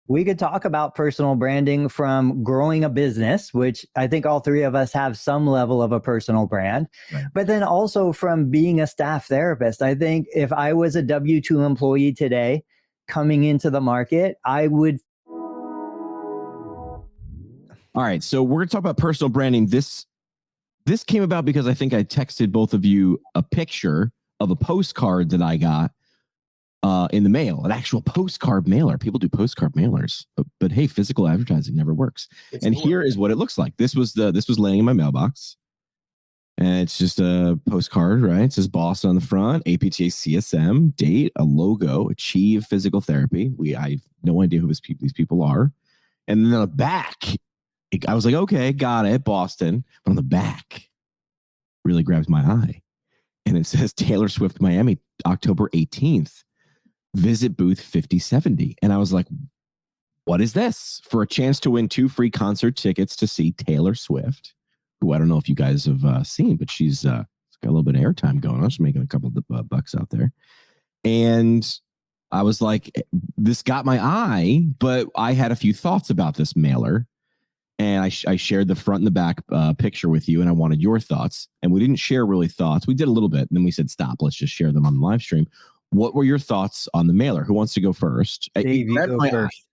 We could talk about personal branding from growing a business, which I think all three of us have some level of a personal brand, Right. but then also from being a staff therapist. I think if I was a W-2 employee today coming into the market, I would. All right. So we're going to talk about personal branding. This came about because I think I texted both of you a picture of a postcard that I got in the mail, an actual postcard mailer. People do postcard mailers, but hey, physical advertising never works. And here is what it looks like. This was laying in my mailbox, and it's just a postcard, right? It says Boston on the front, APTA CSM, date, a logo, Achieve Physical Therapy. I have no idea who these people are. And then on the back, I was like, okay, got it, Boston. But on the back, really grabs my eye, and it says Taylor Swift Miami, October 18th. Visit booth 5070. And I was like, what is this? For a chance to win 2 free concert tickets to see Taylor Swift, who I don't know if you guys have seen, but she's got a little bit of airtime going on. She's making a couple of bucks out there. And I was like, this got my eye, but I had a few thoughts about this mailer. And I shared the front and the back picture with you, and I wanted your thoughts. And we didn't share really thoughts. We did a little bit, and then we said, stop, let's just share them on the live stream. What were your thoughts on the mailer? Who wants to go first? Dave, you go first.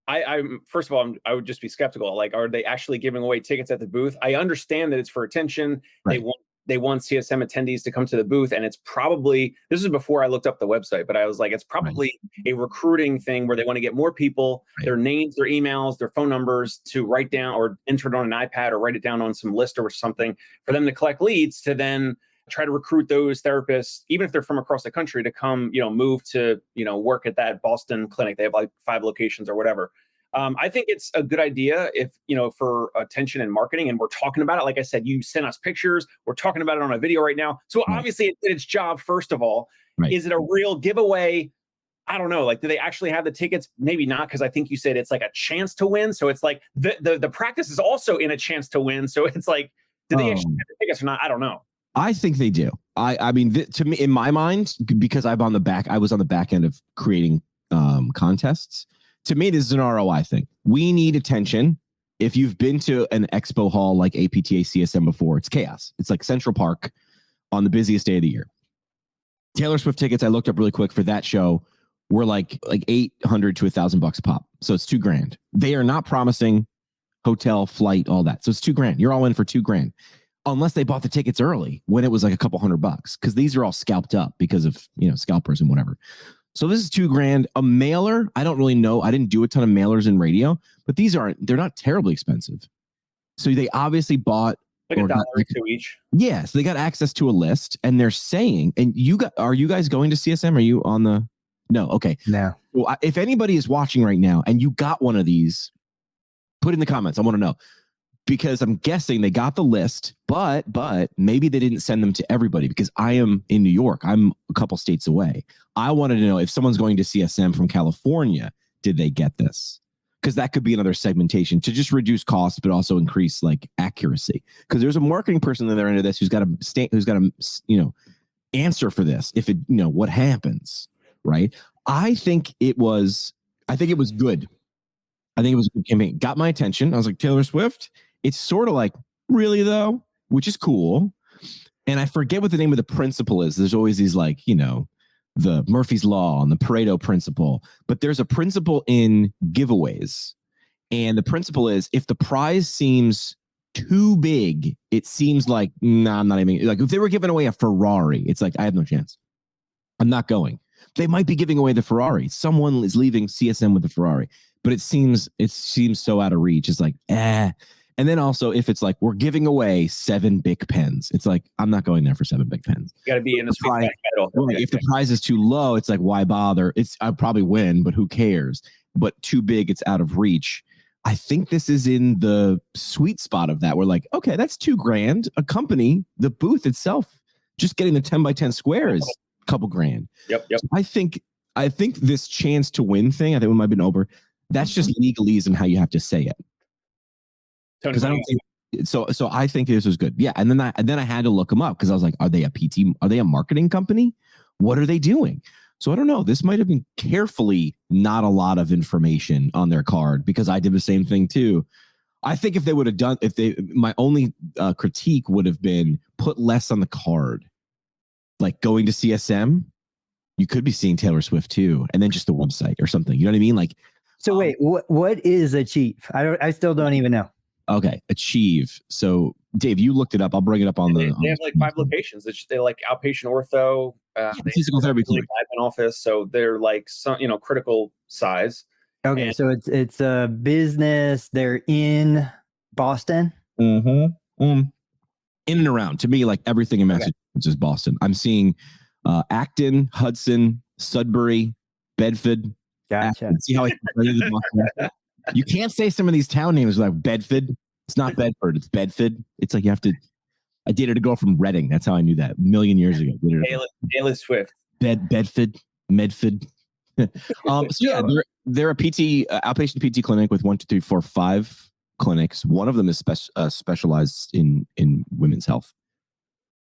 I first of all, I would just be skeptical. Like, are they actually giving away tickets at the booth? I understand that it's for attention. Right. They want CSM attendees to come to the booth, and it's probably, this is before I looked up the website, but I was like, it's probably a recruiting thing where they want to get more people, their names, their emails, their phone numbers to write down or enter it on an iPad or write it down on some list or something for them to collect leads to then try to recruit those therapists, even if they're from across the country, to come, move to, work at that Boston clinic. They have like 5 locations or whatever. I think it's a good idea if, for attention and marketing, and we're talking about it. Like I said, you sent us pictures. We're talking about it on a video right now. So obviously it did its job, first of all. Right. Is it a real giveaway? I don't know. Like, do they actually have the tickets? Maybe not, because I think you said it's like a chance to win. So it's like the practice is also in a chance to win. So it's like, do they actually have the tickets or not? I don't know. I think they do. I mean, to me, in my mind, because I was on the back end of creating contests. To me, this is an ROI thing. We need attention. If you've been to an expo hall like APTA CSM before, it's chaos. It's like Central Park on the busiest day of the year. Taylor Swift tickets, I looked up really quick for that show, were like $800 to $1,000 a pop. So it's $2,000. They are not promising hotel, flight, all that. So it's $2,000. You're all in for $2,000. Unless they bought the tickets early when it was like a couple $100, because these are all scalped up because of, scalpers and whatever. So this is $2,000. A mailer, I don't really know. I didn't do a ton of mailers in radio, but they're not terribly expensive. So they obviously bought like $1 or $2 each. Yeah, so they got access to a list, and they're saying, and are you guys going to CSM? Are you on the? No, okay. No. Well, if anybody is watching right now and you got one of these, put in the comments. I want to know. Because I'm guessing they got the list, but maybe they didn't send them to everybody, because I am in New York. I'm a couple states away. I wanted to know if someone's going to CSM from California, did they get this? Because that could be another segmentation to just reduce costs, but also increase like accuracy. Because there's a marketing person that they're into this who's got to answer for this. If it, what happens, right? I think it was good. I think it was a good campaign. Got my attention. I was like, Taylor Swift. It's sort of like, really though, which is cool. And I forget what the name of the principle is. There's always these like, the Murphy's Law and the Pareto principle. But there's a principle in giveaways. And the principle is, if the prize seems too big, it seems like, nah, I'm not even, like if they were giving away a Ferrari, it's like, I have no chance. I'm not going. They might be giving away the Ferrari. Someone is leaving CSM with the Ferrari. But it seems so out of reach. It's like, And then also, if it's like, we're giving away 7 Bic pens, it's like, I'm not going there for 7 Bic pens. You got to be in the prize. Right. If the prize is too low, it's like, why bother? I'll probably win, but who cares? But too big, it's out of reach. I think this is in the sweet spot of that. We're like, okay, that's $2,000. A company, the booth itself, just getting the 10 by 10 square is a couple grand. Yep. So I think this chance to win thing, I think we might have been over. That's just legalese and how you have to say it. Because I don't think so. I think this was good. Yeah, and then I had to look them up, because I was like, are they a marketing company? What are they doing? So I don't know. This might have been carefully not a lot of information on their card, because I did the same thing too. I think if they would have done, my only critique would have been put less on the card, like going to CSM. You could be seeing Taylor Swift too, and then just the website or something. You know what I mean? Like, so wait, what is Achieve? I still don't even know. Okay, Achieve. So Dave, you looked it up. I'll bring it up on they have like 5 locations. They like outpatient ortho, physical therapy clinic, admin office. So they're like some, critical size. Okay, so it's a business. They're in Boston. In and around. To me, like everything in Massachusetts is Boston. I'm seeing Acton, Hudson, Sudbury, Bedford. Gotcha. See how you can't say some of these town names like Bedford. It's not Bedford. It's Bedford. It's like you have to. I dated a girl from Reading. That's how I knew that a million years ago. Taylor Swift. Bedford, Medford. So yeah, they're a PT outpatient PT clinic with 1, 2, 3, 4, 5 clinics. One of them is specialized in women's health.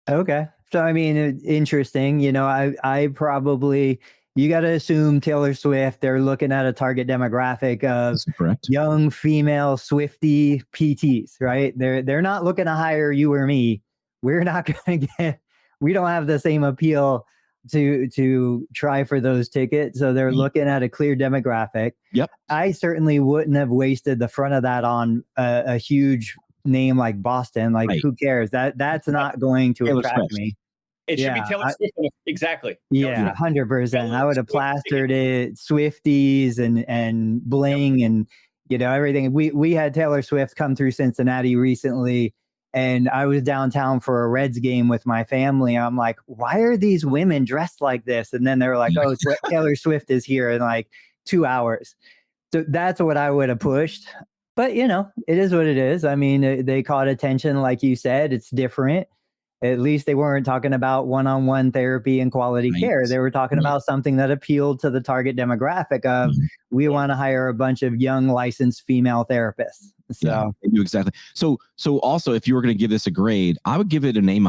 Okay, so I mean, interesting. I probably, you got to assume Taylor Swift. They're looking at a target demographic of young female Swiftie PTs, right? They're not looking to hire you or me. We're not going to get. We don't have the same appeal to try for those tickets. So they're looking at a clear demographic. Yep. I certainly wouldn't have wasted the front of that on a huge name like Boston. Like, who cares? That's not going to attract me. It should be Taylor Swift. Exactly. Yeah, 100%. I would have plastered it Swifties and bling and everything. We had Taylor Swift come through Cincinnati recently, and I was downtown for a Reds game with my family. I'm like, why are these women dressed like this? And then they were like, oh, Taylor Swift is here in like 2 hours. So that's what I would have pushed. But, it is what it is. I mean, they caught attention, like you said. It's different. At least they weren't talking about one-on-one therapy and quality care. They were talking about something that appealed to the target demographic of we want to hire a bunch of young licensed female therapists. So yeah, they do exactly. So also, if you were going to give this a grade, I would give it an A-.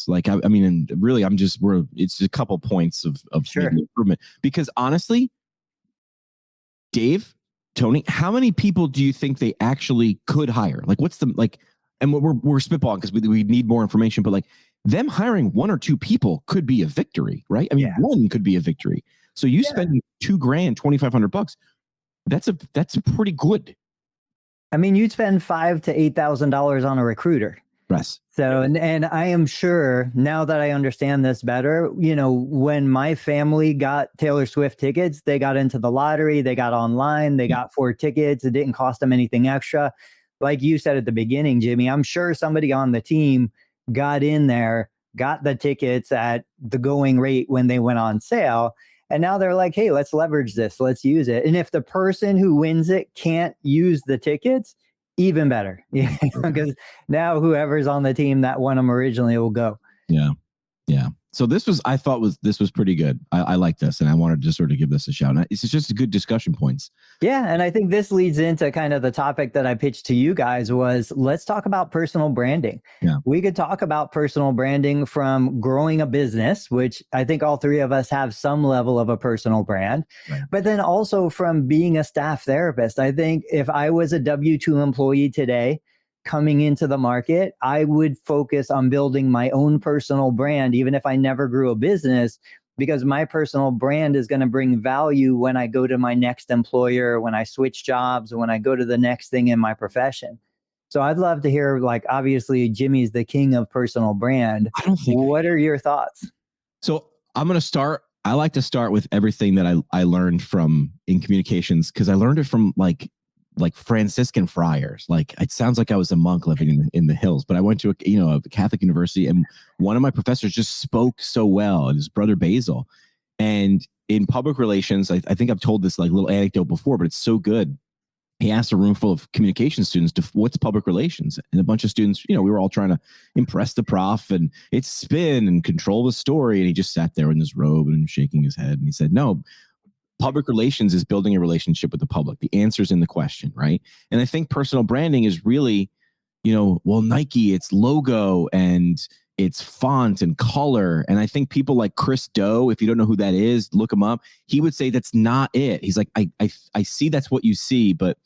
Like, I mean, and really, it's a couple points of improvement, because honestly, Dave, Tony, how many people do you think they actually could hire? Like, what's the, like, and we're spitballing because we need more information, but like them hiring 1 or 2 people could be a victory, right? I mean, one could be a victory. So you spend $2,000, $2,500. That's pretty good. I mean, you'd spend $5,000 to $8,000 on a recruiter. Yes. So, and I am sure now that I understand this better, when my family got Taylor Swift tickets, they got into the lottery, they got online, they got 4 tickets. It didn't cost them anything extra. Like you said at the beginning, Jimmy, I'm sure somebody on the team got in there, got the tickets at the going rate when they went on sale. And now they're like, hey, let's leverage this. Let's use it. And if the person who wins it can't use the tickets, even better. Because now whoever's on the team that won them originally will go. Yeah. Yeah. So I thought this was pretty good. I like this, and I wanted to sort of give this a shout. It's just a good discussion points. Yeah. And I think this leads into kind of the topic that I pitched to you guys was, let's talk about personal branding. Yeah. We could talk about personal branding from growing a business, which I think all 3 of us have some level of a personal brand, but then also from being a staff therapist. I think if I was a W-2 employee today, coming into the market, I would focus on building my own personal brand, even if I never grew a business, because my personal brand is going to bring value when I go to my next employer, when I switch jobs, when I go to the next thing in my profession. So I'd love to hear, like, obviously Jimmy's the king of personal brand. What are your thoughts? So I'm going to start. I like to start with everything that I learned in communications, because I learned it from like Franciscan friars. Like, it sounds like I was a monk living in the hills, but I went to a Catholic university, and one of my professors just spoke so well, and his brother Basil. And in public relations, I think I've told this like little anecdote before, but it's so good. He asked a room full of communication students what's public relations, and a bunch of students, we were all trying to impress the prof and it's spin and control the story. And he just sat there in his robe and shaking his head. And he said, no, public relations is building a relationship with the public. The answer's in the question, right? And I think personal branding is really, Nike, it's logo and it's font and color. And I think people like Chris Doe, if you don't know who that is, look him up. He would say that's not it. He's like, I see that's what you see, but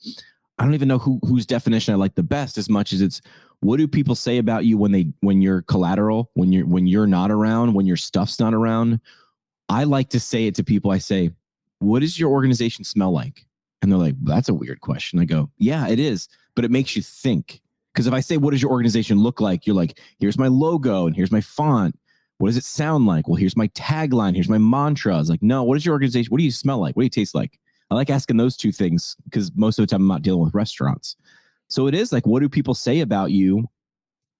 I don't even know whose definition I like the best, as much as it's what do people say about you when you're collateral, when you're not around, when your stuff's not around. I like to say it to people. I say, what does your organization smell like? And they're like, that's a weird question. I go, yeah, it is, but it makes you think. Because if I say, what does your organization look like? You're like, here's my logo and here's my font. What does it sound like? Well, here's my tagline. Here's my mantra. I was like, no, what is your organization? What do you smell like? What do you taste like? I like asking those two things because most of the time I'm not dealing with restaurants. So it is like, what do people say about you?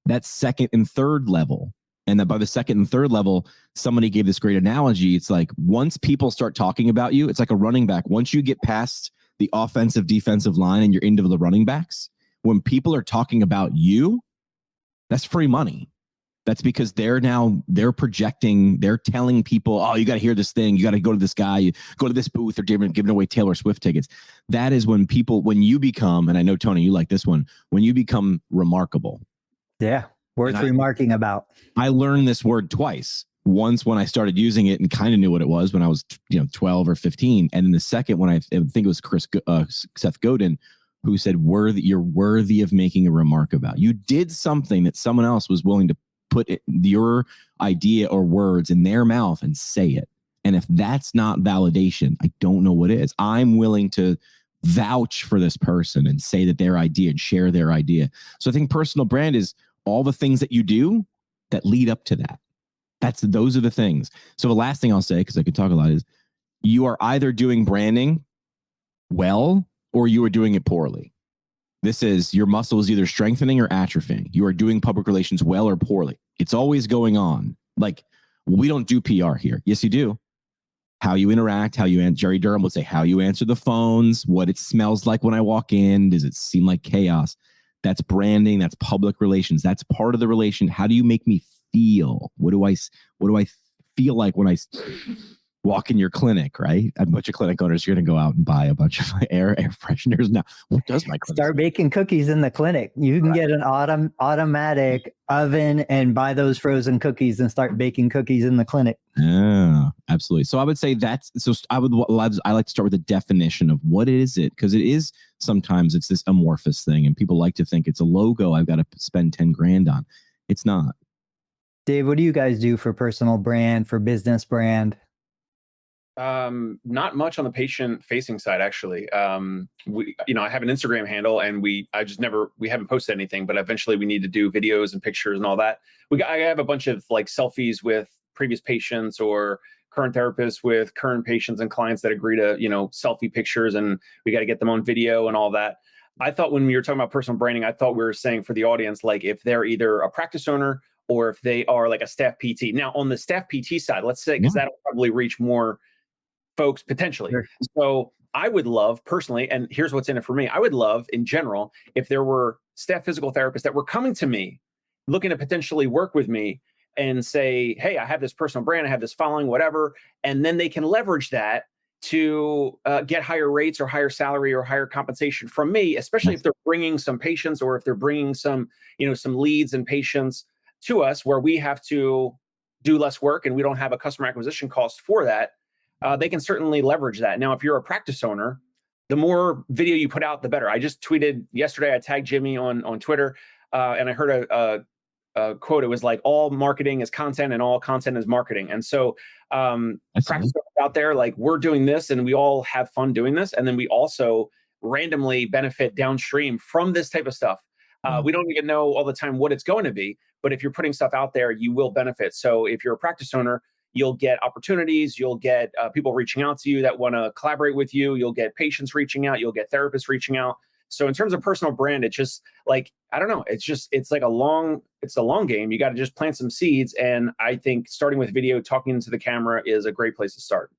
That second and third level. And that by the second and third level, somebody gave this great analogy. It's like once people start talking about you, it's like a running back. Once you get past the offensive defensive line and you're into the running backs, when people are talking about you, that's free money. That's because they're projecting, they're telling people, oh, you got to hear this thing. You got to go to this guy, you go to this booth, they're giving away Taylor Swift tickets. That is when you become, and I know, Tony, you like this one, when you become remarkable. Yeah. Worth remarking about. I learned this word twice. Once when I started using it and kind of knew what it was when I was 12 or 15. And then the second when I think it was Seth Godin, who said, you're worthy of making a remark about. You did something that someone else was willing to put your idea or words in their mouth and say it. And if that's not validation, I don't know what is. I'm willing to vouch for this person and say that their idea and share their idea. So I think personal brand is all the things that you do that lead up to that. Those are the things. So the last thing I'll say, because I could talk a lot, is you are either doing branding well or you are doing it poorly. This is your muscle is either strengthening or atrophying. You are doing public relations well or poorly. It's always going on. Like, we don't do PR here. Yes, you do. How you interact, Jerry Durham would say, how you answer the phones, what it smells like when I walk in. Does it seem like chaos? That's branding. That's public relations. That's part of the relation. How do you make me feel? What do I feel like when I walk in your clinic, right? A bunch of clinic owners are going to go out and buy a bunch of air fresheners now. What does my clinic start baking cookies in the clinic? You can get an automatic oven and buy those frozen cookies and start baking cookies in the clinic. Yeah, absolutely. So I would say I like to start with the definition of what is it? Because it is sometimes it's this amorphous thing and people like to think it's a logo I've got to spend 10 grand on. It's not. Dave, what do you guys do for personal brand, for business brand? Not much on the patient facing side, actually. I have an Instagram handle and we haven't posted anything, but eventually we need to do videos and pictures and all that. I have a bunch of like selfies with previous patients or current therapists with current patients and clients that agree to, selfie pictures, and we got to get them on video and all that. I thought when we were talking about personal branding, I thought we were saying for the audience, like if they're either a practice owner or if they are like a staff PT. Now on the staff PT side, let's say, because that'll probably reach more folks potentially. Sure. So I would love personally, and here's what's in it for me. I would love in general, if there were staff physical therapists that were coming to me, looking to potentially work with me and say, hey, I have this personal brand, I have this following, whatever. And then they can leverage that to get higher rates or higher salary or higher compensation from me, especially if they're bringing some patients or if they're bringing some leads and patients to us where we have to do less work and we don't have a customer acquisition cost for that. They can certainly leverage that. Now, if you're a practice owner, the more video you put out, the better. I just tweeted yesterday, I tagged Jimmy on Twitter, and I heard a quote. It was like, all marketing is content and all content is marketing. And so practice out there, like we're doing this and we all have fun doing this. And then we also randomly benefit downstream from this type of stuff. We don't even know all the time what it's going to be, but if you're putting stuff out there, you will benefit. So if you're a practice owner, you'll get opportunities, you'll get people reaching out to you that want to collaborate with you, you'll get patients reaching out, you'll get therapists reaching out. So in terms of personal brand, it's just like, I don't know, it's like a long game. You got to just plant some seeds. And I think starting with video, talking into the camera is a great place to start.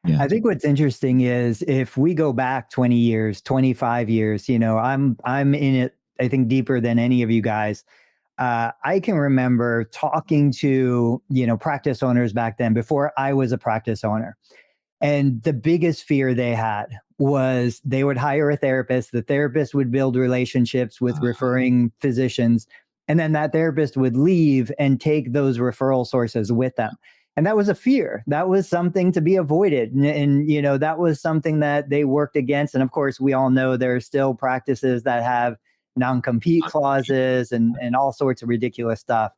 Yeah. I think what's interesting is if we go back 20 years, 25 years, I'm in it, I think deeper than any of you guys. I can remember talking to, practice owners back then before I was a practice owner. And the biggest fear they had was they would hire a therapist. The therapist would build relationships with referring physicians. And then that therapist would leave and take those referral sources with them. And that was a fear. That was something to be avoided. And, you know, that was something that they worked against. And of course, we all know there are still practices that have non-compete clauses and all sorts of ridiculous stuff.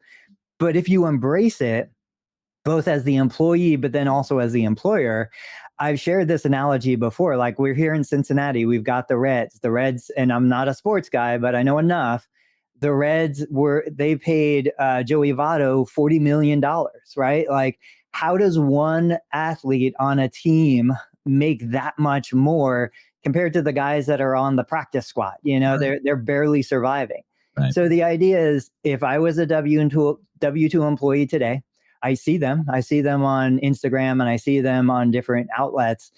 But if you embrace it, both as the employee, but then also as the employer, I've shared this analogy before. Like, we're here in Cincinnati, we've got the Reds, and I'm not a sports guy, but I know enough. The Reds they paid Joey Votto $40 million, right? Like, how does one athlete on a team make that much more compared to the guys that are on the practice squad? You know, they're barely surviving. Right. So the idea is, if I was a W2 employee today, I see them on Instagram and I see them on different outlets,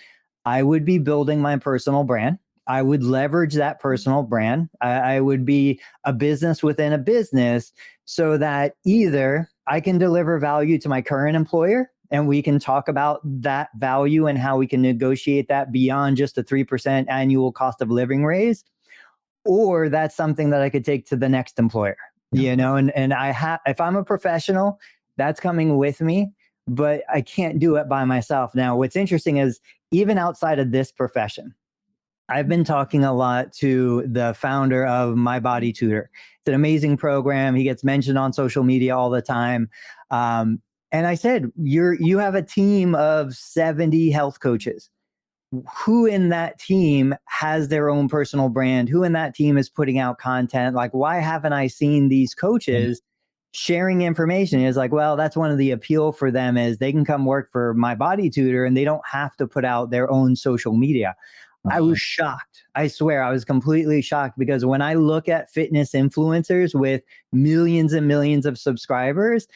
I would be building my personal brand. I would leverage that personal brand. I would be a business within a business, so that either I can deliver value to my current employer and we can talk about that value and how we can negotiate that beyond just a 3% annual cost of living raise, or that's something that I could take to the next employer. Yeah. You know, and if I'm a professional, that's coming with me, but I can't do it by myself. Now, what's interesting is, even outside of this profession, I've been talking a lot to the founder of My Body Tutor. It's an amazing program. He gets mentioned on social media all the time. And I said, you have a team of 70 health coaches. Who in that team has their own personal brand? Who in that team is putting out content? Like, why haven't I seen these coaches sharing information? Is like, well, that's one of the appeal for them, is they can come work for My Body Tutor and they don't have to put out their own social media. I was shocked. I swear, I was completely shocked, because when I look at fitness influencers with millions and millions of subscribers,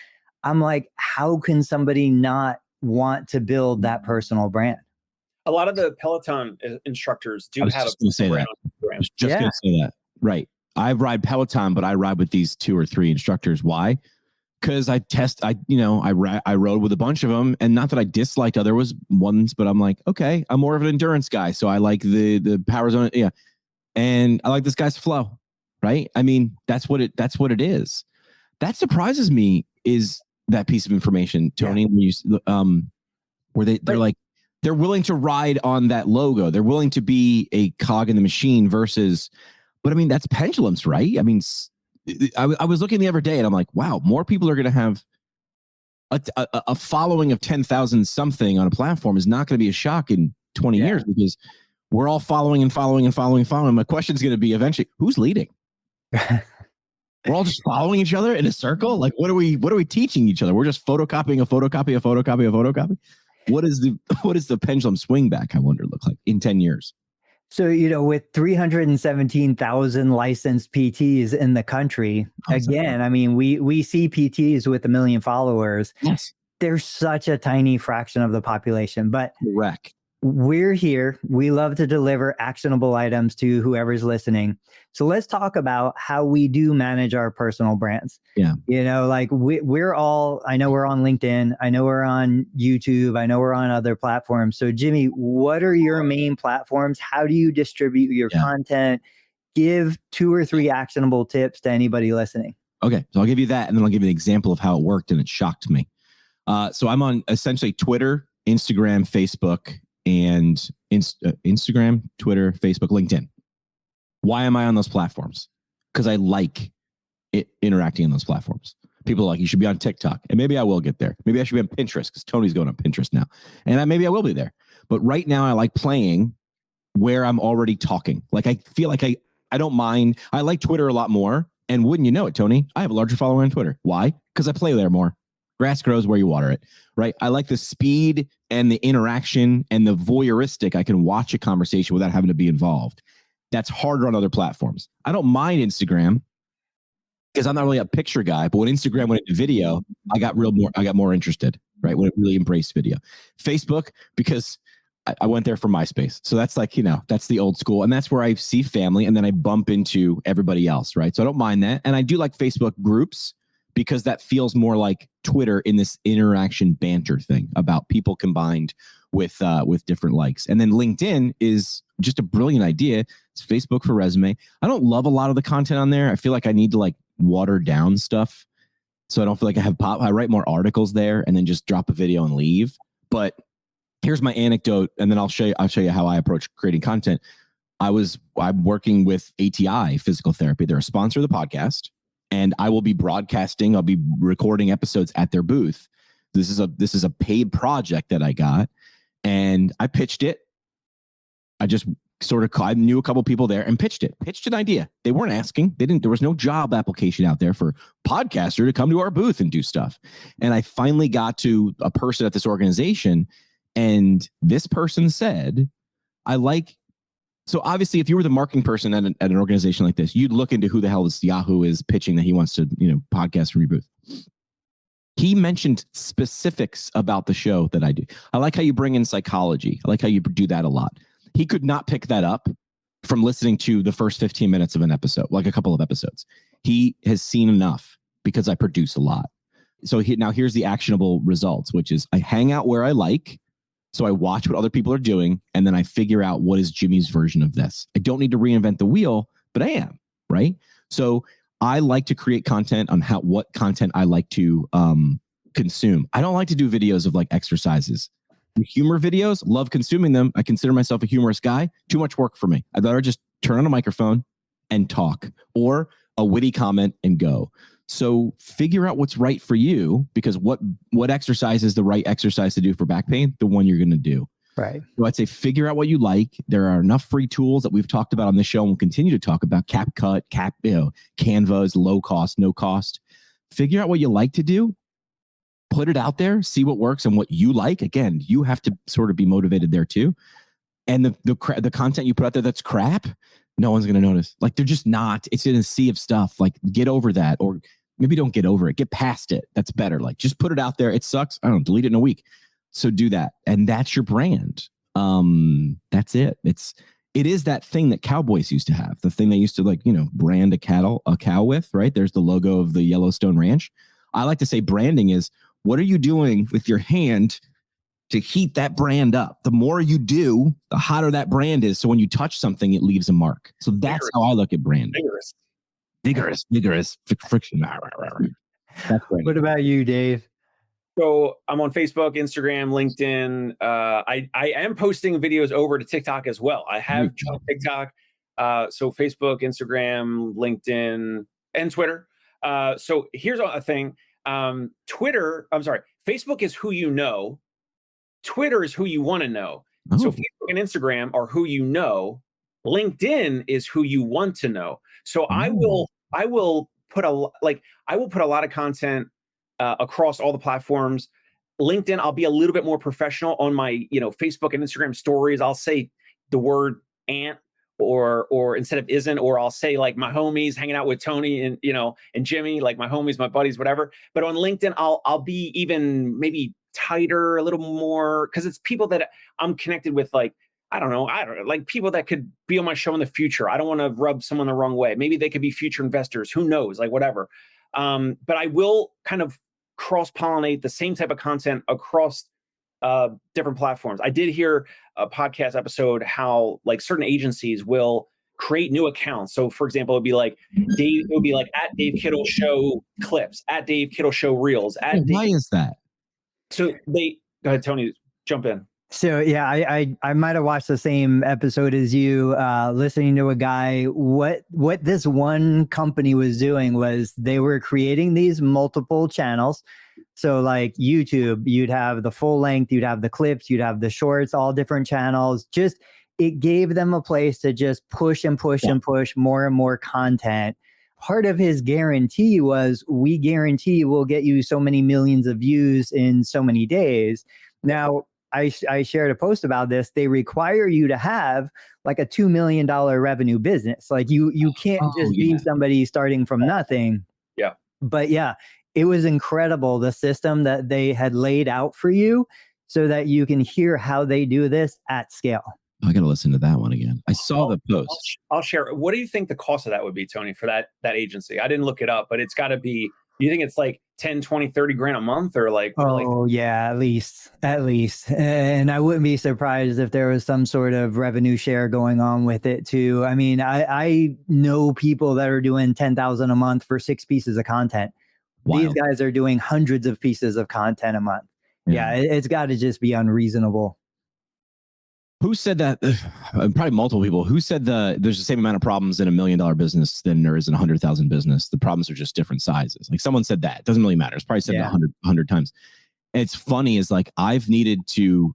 I'm like, how can somebody not want to build that personal brand? A lot of the Peloton instructors do have a say that. I was just going to say that. Right. I ride Peloton, but I ride with these 2 or 3 instructors. Why? Because I rode with a bunch of them, and not that I disliked other ones, but I'm like, okay, I'm more of an endurance guy, so I like the power zone, and I like this guy's flow, right? I mean, that's what it is. That surprises me, is that piece of information, Tony, where they're willing to ride on that logo, they're willing to be a cog in the machine versus, but I mean, that's pendulums, right? I mean, I was looking the other day and I'm like, wow, more people are going to have a following of 10,000 something on a platform is not going to be a shock in 20 years, because we're all following. My question is going to be eventually, who's leading? We're all just following each other in a circle. Like, what are we teaching each other? We're just photocopying a photocopy. What is the pendulum swing back, I wonder, look like in 10 years? So, you know, with 317,000 licensed PTs in the country, again, I mean, we see PTs with 1 million followers. Yes. They're such a tiny fraction of the population, but correct. We're here. We love to deliver actionable items to whoever's listening. So let's talk about how we do manage our personal brands. Yeah. You know, like we're all, I know we're on LinkedIn. I know we're on YouTube. I know we're on other platforms. So Jimmy, what are your main platforms? How do you distribute your content? Give 2 or 3 actionable tips to anybody listening. Okay. So I'll give you that, and then I'll give you an example of how it worked, and it shocked me. So I'm on essentially Twitter, Instagram, Facebook, and Instagram, Twitter, Facebook, LinkedIn. Why am I on those platforms? Because I like interacting on those platforms. People are like, you should be on TikTok. And maybe I will get there. Maybe I should be on Pinterest, because Tony's going on Pinterest now. And maybe I will be there. But right now I like playing where I'm already talking. Like, I feel like I don't mind. I like Twitter a lot more. And wouldn't you know it, Tony, I have a larger following on Twitter. Why? Because I play there more. Grass grows where you water it, right? I like the speed and the interaction and the voyeuristic. I can watch a conversation without having to be involved. That's harder on other platforms. I don't mind Instagram, because I'm not really a picture guy, but when Instagram went into video, I got more interested, right? When it really embraced video. Facebook, because I went there for MySpace. So that's like, that's the old school. And that's where I see family, and then I bump into everybody else, right? So I don't mind that. And I do like Facebook groups, because that feels more like Twitter in this interaction banter thing about people combined with different likes. And then LinkedIn is just a brilliant idea. It's Facebook for resume. I don't love a lot of the content on there. I feel like I need to watered down stuff. So I don't feel like I have pop. I write more articles there and then just drop a video and leave. But here's my anecdote, and then I'll show you how I approach creating content. I'm working with ATI Physical Therapy. They're a sponsor of the podcast, and I will be broadcasting. I'll be recording episodes at their booth. This is a paid project that I got, and I pitched it. I just I knew a couple people there and pitched an idea. They weren't asking. There was no job application out there for podcaster to come to our booth and do stuff. And I finally got to a person at this organization, and this person said, so obviously if you were the marketing person at an organization like this, you'd look into who the hell this Yahoo is pitching that he wants to, podcast from your booth. He mentioned specifics about the show that I do. I like how you bring in psychology. I like how you do that a lot. He could not pick that up from listening to the first 15 minutes of an episode, like a couple of episodes. He has seen enough because I produce a lot. So now here's the actionable results, which is I hang out where I like. So I watch what other people are doing, and then I figure out what is Jimmy's version of this. I don't need to reinvent the wheel, but I am, right? So I like to create content on what content I like to consume. I don't like to do videos of like exercises. Humor videos, love consuming them. I consider myself a humorous guy. Too much work for me. I'd rather just turn on a microphone and talk, or a witty comment and go. So figure out what's right for you, because what exercise is the right exercise to do for back pain? The one you're going to do. Right. So I'd say figure out what you like. There are enough free tools that we've talked about on this show and we'll continue to talk about. CapCut, Canva is low cost, no cost. Figure out what you like to do. Put it out there, see what works and what you like. Again, you have to sort of be motivated there too. And the content you put out there that's crap, no one's going to notice. Like, they're just not. It's in a sea of stuff. Like, get over that, or maybe don't get over it. Get past it. That's better. Like, just put it out there. It sucks. I don't delete it in a week. So do that, and that's your brand. That's it. It is that thing that cowboys used to have. The thing they used to brand a cow with. Right? There's the logo of the Yellowstone Ranch. I like to say branding is, what are you doing with your hand to heat that brand up? The more you do, the hotter that brand is. So when you touch something, it leaves a mark. So that's how I look at branding. Vigorous friction. That's branding. What about you, Dave? So I'm on Facebook, Instagram, LinkedIn. I am posting videos over to TikTok as well. I have joined TikTok. So Facebook, Instagram, LinkedIn, and Twitter. So here's a thing. Facebook is who you know. Twitter is who you want to know. Oh. So Facebook and Instagram are who you know. LinkedIn is who you want to know. So I will put a lot of content across all the platforms. LinkedIn, I'll be a little bit more professional on my, Facebook and Instagram stories. I'll say the word "ant" or instead of "isn't," or I'll say like my homies hanging out with Tony and and Jimmy, like my homies, my buddies, whatever. But on LinkedIn, I'll be even maybe tighter, a little more, because it's people that I'm connected with. Like, I don't know, like people that could be on my show in the future. I don't want to rub someone the wrong way. Maybe they could be future investors. Who knows? Like, whatever. But I will kind of cross-pollinate the same type of content across different platforms. I did hear a podcast episode how like certain agencies will create new accounts. So for example, it'd be like at Dave Kittle Show clips, at Dave Kittle Show reels. Why is that? So go ahead, Tony, jump in. So yeah, I might have watched the same episode as you, listening to a guy. What this one company was doing was they were creating these multiple channels. So like YouTube, you'd have the full length, you'd have the clips, you'd have the shorts, all different channels. Just, it gave them a place to just push and push and push more and more content. Part of his guarantee was, we guarantee we'll get you so many millions of views in so many days. Now, I shared a post about this. They require you to have like a $2 million revenue business. Like you can't just be somebody starting from nothing. Yeah. But yeah, it was incredible, the system that they had laid out for you so that you can hear how they do this at scale. I got to listen to that one again. I saw the post. I'll share. What do you think the cost of that would be, Tony, for that agency? I didn't look it up, but it's got to be You think it's like 10, 20, 30 grand a month, or like? Oh yeah, at least. And I wouldn't be surprised if there was some sort of revenue share going on with it too. I mean, I know people that are doing 10,000 a month for 6 pieces of content. Wild. These guys are doing hundreds of pieces of content a month. Yeah, it's got to just be unreasonable. Who said that? Probably multiple people. Who said there's the same amount of problems in $1 million business than there is in 100,000 business? The problems are just different sizes. Like someone said that. It doesn't really matter. It's probably said that 100 times. And it's funny is like I've needed to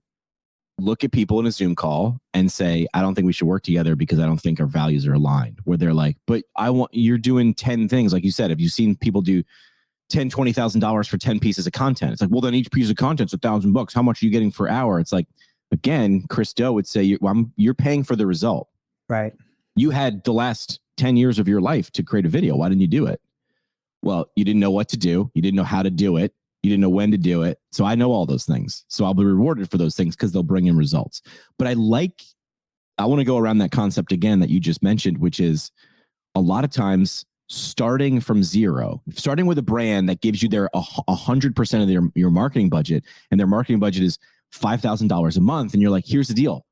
look at people in a Zoom call and say, I don't think we should work together because I don't think our values are aligned. Where they're like, but you're doing 10 things. Like you said, have you seen people do $20,000 for 10 pieces of content? It's like, well, then each piece of content's $1,000. How much are you getting per hour? It's like, again, Chris Do would say, you're paying for the result. Right. You had the last 10 years of your life to create a video. Why didn't you do it? Well, you didn't know what to do. You didn't know how to do it. You didn't know when to do it. So I know all those things. So I'll be rewarded for those things because they'll bring in results. But I want to go around that concept again that you just mentioned, which is a lot of times starting from zero, starting with a brand that gives you their 100% of your marketing budget, and their marketing budget is $5,000 a month. And you're like, here's the deal.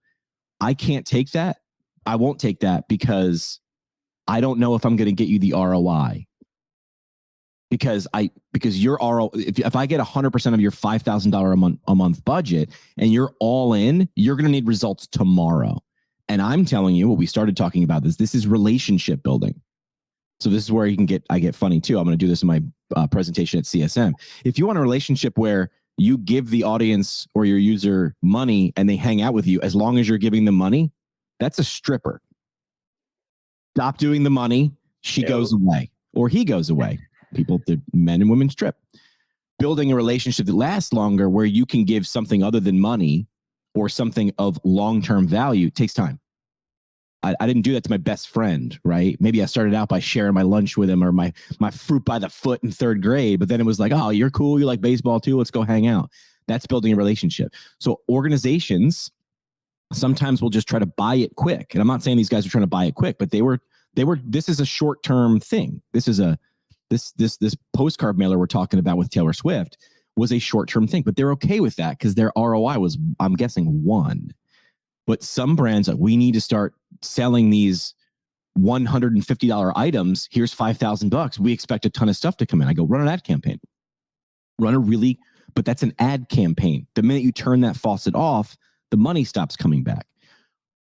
I can't take that. I won't take that because I don't know if I'm going to get you the ROI. Because your ROI, if I get 100% of your $5,000 a month budget and you're all in, you're going to need results tomorrow. And I'm telling you, what we started talking about this is relationship building. So this is where I get funny too. I'm going to do this in my presentation at CSM. If you want a relationship where you give the audience or your user money and they hang out with you, as long as you're giving them money, that's a stripper. Stop doing the money. She goes away or he goes away. The men and women strip. Building a relationship that lasts longer where you can give something other than money or something of long-term value takes time. I didn't do that to my best friend, right? Maybe I started out by sharing my lunch with him or my fruit by the foot in 3rd grade, but then it was like, oh, you're cool. You like baseball too. Let's go hang out. That's building a relationship. So organizations sometimes will just try to buy it quick. And I'm not saying these guys are trying to buy it quick, but this is a short-term thing. This postcard mailer we're talking about with Taylor Swift was a short-term thing, but they're okay with that because their ROI was, I'm guessing, 1. But some brands, like, we need to start selling these $150 items. Here's $5,000. We expect a ton of stuff to come in. I go, run an ad campaign. But that's an ad campaign. The minute you turn that faucet off, the money stops coming back.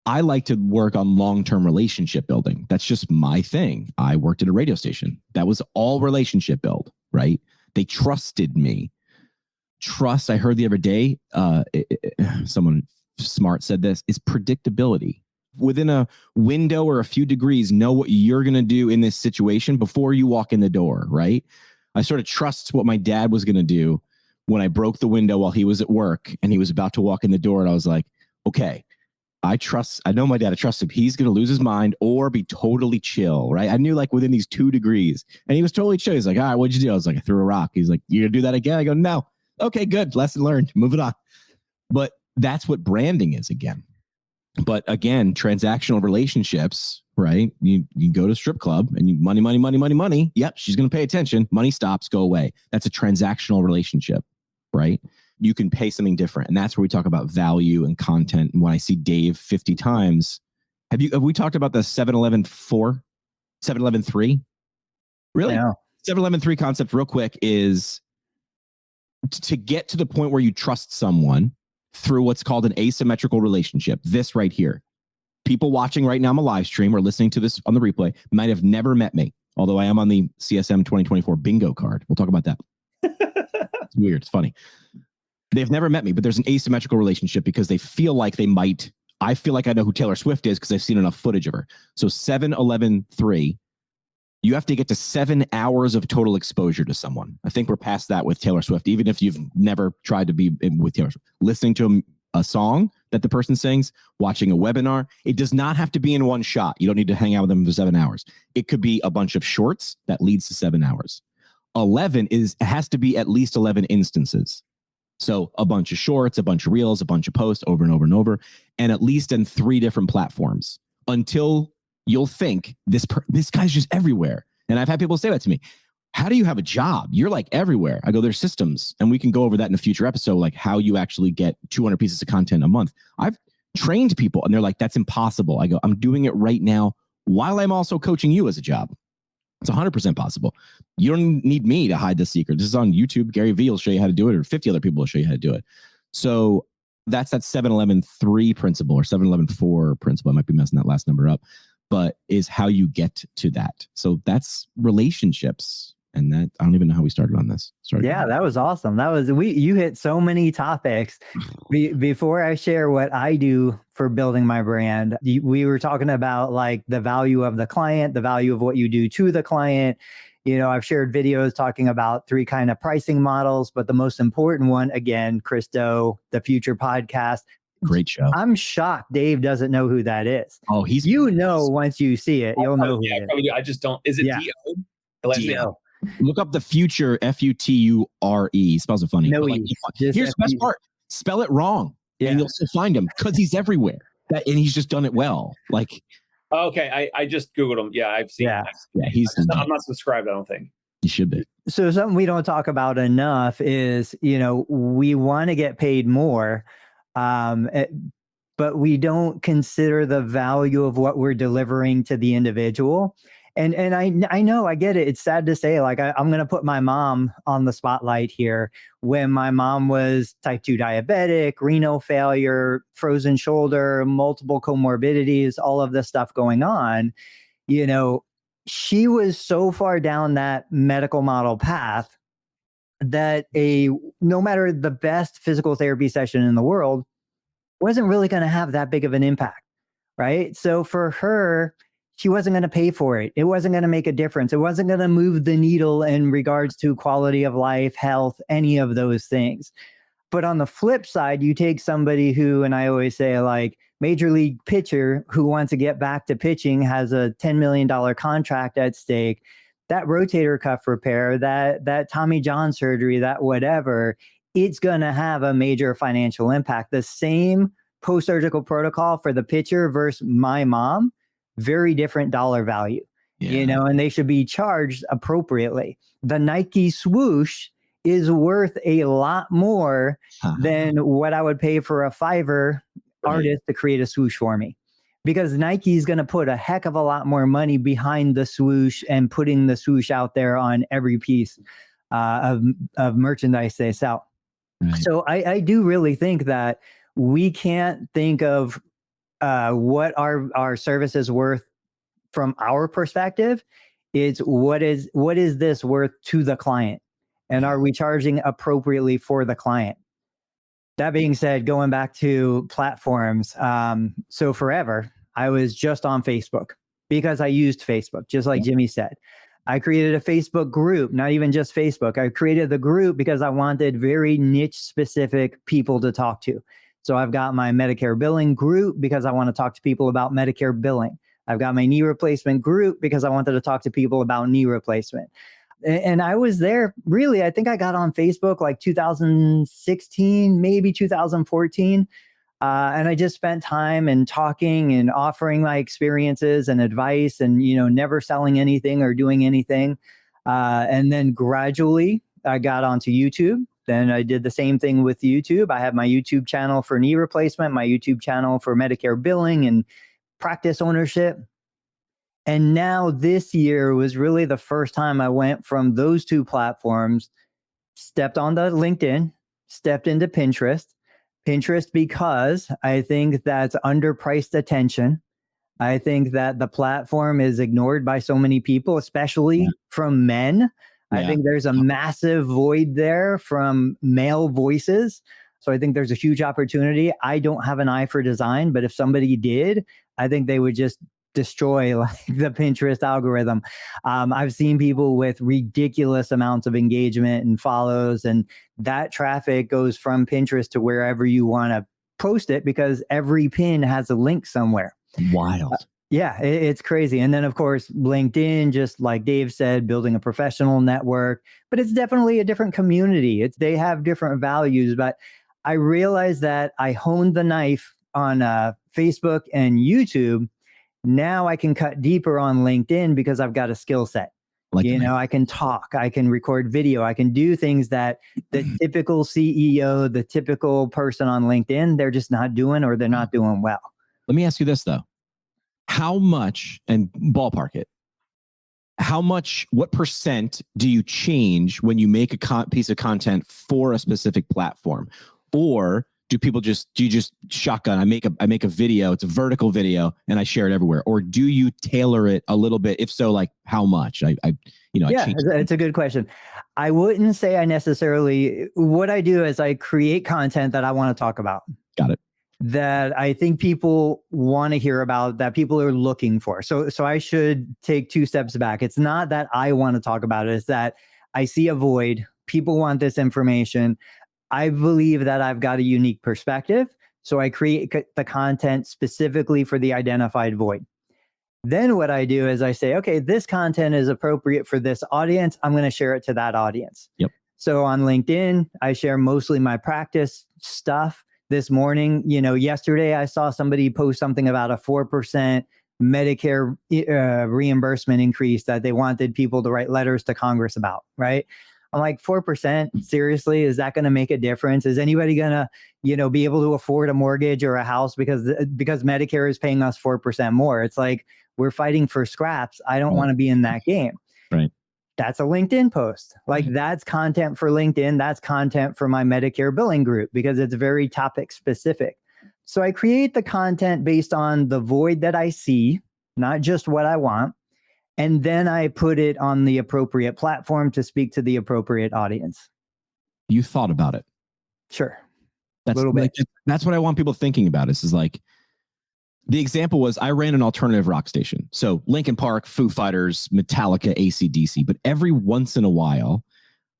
I like to work on long-term relationship building. That's just my thing. I worked at a radio station. That was all relationship build, right? They trusted me. Trust, I heard the other day, someone smart said this, is predictability. Within a window or a few degrees, know what you're going to do in this situation before you walk in the door, right? I sort of trust what my dad was going to do when I broke the window while he was at work and he was about to walk in the door. And I was like, okay, I know my dad. I trust him. He's going to lose his mind or be totally chill, right? I knew like within these 2 degrees and he was totally chill. He's like, all right, what'd you do? I was like, I threw a rock. He's like, you going to do that again? I go, no. Okay, good. Lesson learned. Move it on. But that's what branding is again. But again, transactional relationships, right? You go to a strip club and you money. Yep, she's going to pay attention. Money stops, go away. That's a transactional relationship, right? You can pay something different. And that's where we talk about value and content. And when I see Dave 50 times, have we talked about the 7-Eleven 4, 7-Eleven 3? Really? Yeah. 7-Eleven 3 concept real quick is to get to the point where you trust someone through what's called an asymmetrical relationship. This right here. People watching right now on a live stream or listening to this on the replay might have never met me, although I am on the CSM 2024 bingo card. We'll talk about that. It's weird. It's funny. They've never met me, but there's an asymmetrical relationship because they feel like they might. I feel like I know who Taylor Swift is because I've seen enough footage of her. So 7-Eleven 3, you have to get to 7 hours of total exposure to someone. I think we're past that with Taylor Swift, even if you've never tried to be with Taylor Swift. Listening to a song that the person sings, watching a webinar, it does not have to be in one shot. You don't need to hang out with them for 7 hours. It could be a bunch of shorts that leads to 7 hours. 11 has to be at least 11 instances. So a bunch of shorts, a bunch of reels, a bunch of posts over and over and over, and at least in 3 different platforms until you'll think this guy's just everywhere. And I've had people say that to me. how do you have a job? You're like everywhere. I go, there's systems, and we can go over that in a future episode, like how you actually get 200 pieces of content a month. I've trained people and they're like, that's impossible. I go, I'm doing it right now while I'm also coaching you as a job. It's 100% possible. You don't need me to hide the secret. This is on YouTube. Gary Vee will show you how to do it, or 50 other people will show you how to do it. So that's that 7-11-3 principle, or 7-11-4 principle. I might be messing that last number up, but is how you get to that. So that's relationships. And that, I don't even know how we started on this. Yeah, that was awesome. You hit so many topics. Before I share what I do for building my brand, we were talking about like the value of the client, the value of what you do to the client. I've shared videos talking about 3 kind of pricing models, but the most important one, again, Christo, the Future Podcast. Great show. I'm shocked Dave doesn't know who that is. Oh, once you see it, you'll know who it is. I just don't. Is it D-O? D-O. Look up the Future, F-U-T-U-R-E. Spells it funny. No, like, here's the best part. Spell it wrong. Yeah. And you'll still find him because he's everywhere. And he's just done it well. Like, okay, I just Googled him. Yeah, I've seen him. Yeah, I'm not subscribed, I don't think. You should be. So something we don't talk about enough is, we want to get paid more, but we don't consider the value of what we're delivering to the individual. And I know, I get it. It's sad to say, like, I'm going to put my mom on the spotlight here. When my mom was type 2 diabetic, renal failure, frozen shoulder, multiple comorbidities, all of this stuff going on, she was so far down that medical model path that no matter the best physical therapy session in the world wasn't really going to have that big of an impact, right? So for her, she wasn't going to pay for it. It wasn't going to make a difference. It wasn't going to move the needle in regards to quality of life, health, any of those things. But on the flip side, you take somebody who, and I always say, like, major league pitcher who wants to get back to pitching, has a $10 million contract at stake, that rotator cuff repair, that Tommy John surgery, that whatever, it's going to have a major financial impact. The same post-surgical protocol for the pitcher versus my mom, very different dollar value, and they should be charged appropriately. The Nike swoosh is worth a lot more than what I would pay for a Fiverr artist to create a swoosh for me, because Nike is going to put a heck of a lot more money behind the swoosh and putting the swoosh out there on every piece of merchandise they sell. Right. So I do really think that we can't think of what our service is worth from our perspective. It's what is this worth to the client, and are we charging appropriately for the client? That being said, going back to platforms, so forever I was just on Facebook because I used Facebook, just like Jimmy said. I created a Facebook group, not even just Facebook. I created the group because I wanted very niche specific people to talk to. So I've got my Medicare billing group because I want to talk to people about Medicare billing. I've got my knee replacement group because I wanted to talk to people about knee replacement. And I was there, really, I think I got on Facebook like 2016, maybe 2014. And I just spent time and talking and offering my experiences and advice and, never selling anything or doing anything. And then gradually I got onto YouTube. Then I did the same thing with YouTube. I have my YouTube channel for knee replacement, my YouTube channel for Medicare billing and practice ownership. And now this year was really the first time I went from those 2 platforms, stepped onto LinkedIn, stepped into Pinterest because I think that's underpriced attention. I think that the platform is ignored by so many people, especially from men. I think there's a massive void there from male voices. So I think there's a huge opportunity. I don't have an eye for design, but if somebody did, I think they would just destroy like the Pinterest algorithm. I've seen people with ridiculous amounts of engagement and follows, and that traffic goes from Pinterest to wherever you want to post it because every pin has a link somewhere. Wild. It's crazy. And then, of course, LinkedIn, just like Dave said, building a professional network, but it's definitely a different community. They have different values, but I realized that I honed the knife on Facebook and YouTube. Now I can cut deeper on LinkedIn because I've got a skill set. I can talk, I can record video, I can do things that the typical CEO, the typical person on LinkedIn, they're just not doing, or they're not doing well. Let me ask you this though. How much, and ballpark it, what percent do you change when you make a piece of content for a specific platform? Or do you just shotgun? I make a video, it's a vertical video, and I share it everywhere. Or do you tailor it a little bit? If so, like how much? It's a good question. I wouldn't say I necessarily, what I do is I create content that I want to talk about. Got it. That I think people want to hear about, that people are looking for. So I should take 2 steps back. It's not that I want to talk about it. It's that I see a void. People want this information. I believe that I've got a unique perspective. So I create the content specifically for the identified void. Then what I do is I say, okay, this content is appropriate for this audience. I'm going to share it to that audience. Yep. So on LinkedIn, I share mostly my practice stuff. This morning, yesterday I saw somebody post something about a 4% Medicare reimbursement increase that they wanted people to write letters to Congress about, right? I'm like, 4%? Seriously? Is that going to make a difference? Is anybody going to, be able to afford a mortgage or a house because Medicare is paying us 4% more? It's like, we're fighting for scraps. I don't want to be in that game. Right. That's a LinkedIn post. Like that's content for LinkedIn. That's content for my Medicare billing group because it's very topic specific. So I create the content based on the void that I see, not just what I want. And then I put it on the appropriate platform to speak to the appropriate audience. You thought about it. Sure. That's a little bit. That's what I want people thinking about. Is like, the example was I ran an alternative rock station. So Linkin Park, Foo Fighters, Metallica, AC/DC. But every once in a while,